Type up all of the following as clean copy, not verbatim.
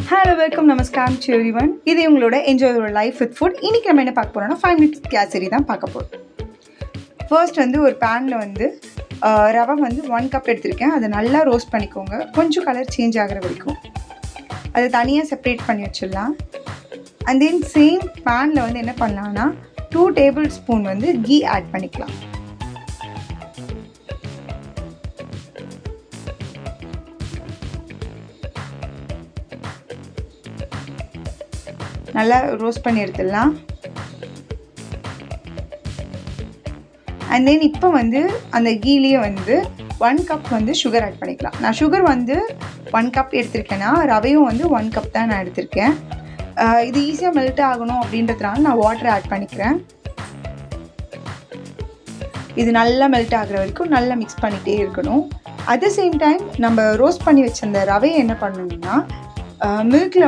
Hello welcome நமஸ்காரம் to everyone. இது உங்களோட enjoy your life with food. இன்றைக்கி நம்ம என்ன பார்க்க போகிறோம்னா 5 minutes கேசரி தான் பார்க்க போகிறோம். ஃபர்ஸ்ட் ஒரு பேனில் ரவை 1 கப் எடுத்திருக்கேன். அதை நல்லா ரோஸ்ட் பண்ணிக்கோங்க. கொஞ்சம் கலர் சேஞ்ச் ஆகிற வரைக்கும் அதை தனியாக செப்பரேட் பண்ணி வச்சிடலாம். அண்ட் தென் சேம் பேனில் என்ன பண்ணலான்னா 2 tablespoon கீ ஆட் பண்ணிக்கலாம். நல்லா ரோஸ்ட் பண்ணி எடுத்துடலாம். அண்ட் தென் இப்போ அந்த கீலேயே 1 கப் சுகர் ஆட் பண்ணிக்கலாம். நான் சுகர் 1 கப் எடுத்திருக்கேன்னா ரவையும் 1 கப் தான் நான் எடுத்திருக்கேன். இது ஈஸியாக மெல்ட் ஆகணும் அப்படின்றதுனால நான் வாட்டர் ஆட் பண்ணிக்கிறேன். இது நல்லா மெல்ட் ஆகிற வரைக்கும் நல்லா மிக்ஸ் பண்ணிகிட்டே இருக்கணும். அட் த சேம் டைம் நம்ம ரோஸ்ட் பண்ணி வச்ச அந்த ரவையை என்ன பண்ணணும்னா மில்கில்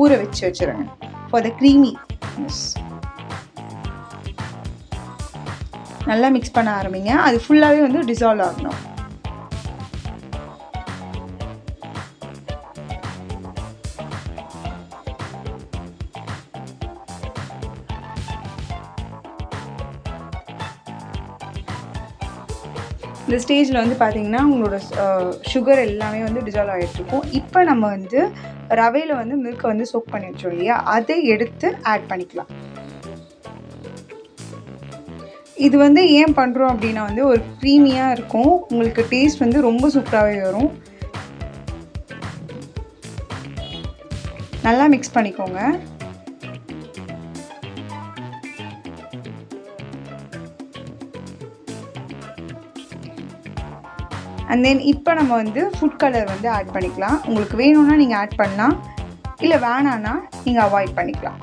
ஊற வச்சிருங்க for the creaminess. நல்லா மிக்ஸ் பண்ண ஆரம்பிங்க. அது ஃபுல்லாகவே டிசால்வ் ஆகணும். இந்த ஸ்டேஜில் பார்த்தீங்கன்னா உங்களோட சுகர் எல்லாமே டிசால்வ் ஆகிட்டுருக்கும். இப்போ நம்ம ரவையில் மில்கை சோக் பண்ணி வச்சோம் இல்லையா, அதை எடுத்து ஆட் பண்ணிக்கலாம். இது ஏன் பண்ணுறோம் அப்படின்னா ஒரு க்ரீமியாக இருக்கும். உங்களுக்கு டேஸ்ட் ரொம்ப சூப்பராகவே வரும். நல்லா மிக்ஸ் பண்ணிக்கோங்க. அண்ட் தென் இப்போ நம்ம ஃபுட் கலர் ஆட் பண்ணிக்கலாம். உங்களுக்கு வேணும்னா நீங்கள் ஆட் பண்ணலாம், இல்லை வேணான்னா நீங்கள் அவாய்ட் பண்ணிக்கலாம்.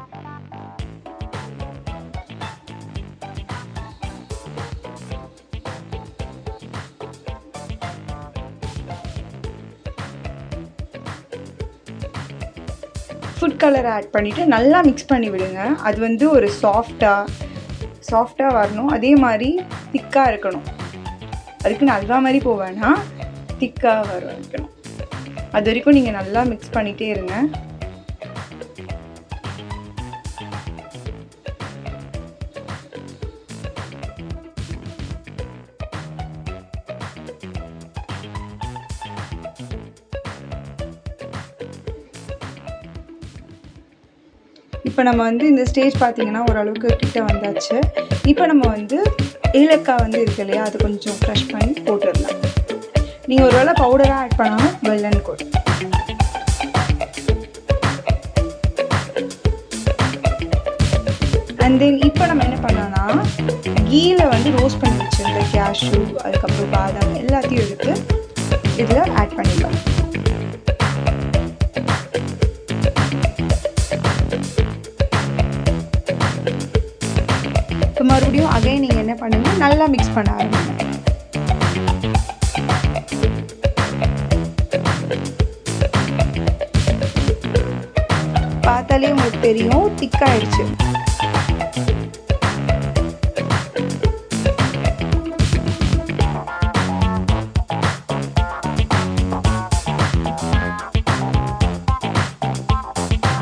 ஃபுட் கலர் ஆட் பண்ணிவிட்டு நல்லா மிக்ஸ் பண்ணி விடுங்க. அது ஒரு சாஃப்டாக வரணும். அதே மாதிரி திக்காக இருக்கணும். அதுக்குன்னு அல்வா மாதிரி போவேன்னா திக்காக வர வைக்கணும். அது வரைக்கும் நீங்கள் நல்லா மிக்ஸ் பண்ணிகிட்டே இருங்க. இப்போ நம்ம இந்த ஸ்டேஜ் பார்த்தீங்கன்னா ஓரளவுக்கு கிட்ட வந்தாச்சு. இப்போ நம்ம ஏலக்காய் இருக்கு இல்லையா, அது கொஞ்சம் க்ரஷ் பண்ணி போட்டுடலாம். நீங்கள் ஒரு வேளை பவுடராக ஆட் பண்ணாலும் வெல்லன்னு கூட. அண்ட் தென் இப்போ நம்ம என்ன பண்ணோன்னா கீயில் ரோஸ்ட் பண்ணி வச்சுருந்த கேஷ்யூ, அதுக்கப்புறம் பாதாம் எல்லாத்தையும் எடுத்து இதில் ஆட் பண்ணிடலாம். இப்போ மறுபடியும் அகைன் நீங்கள் என்ன பண்ணுங்க, நல்லா மிக்ஸ் பண்ண ஆரம்பிங்க. பார்த்தாலே உங்களுக்கு தெரியும் திக்காயிடுச்சு.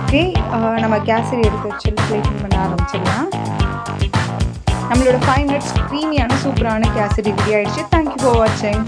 ஓகே, நம்ம கேசரி எடுத்து வச்சு பிளேட்டிங் பண்ண ஆரம்பிச்சிடலாம். நம்மளோட 5 minutes க்ரீமியான சூப்பரான கேசரி ரெடி ஆயிடுச்சு. தேங்க்யூ ஃபார் வாட்சிங்.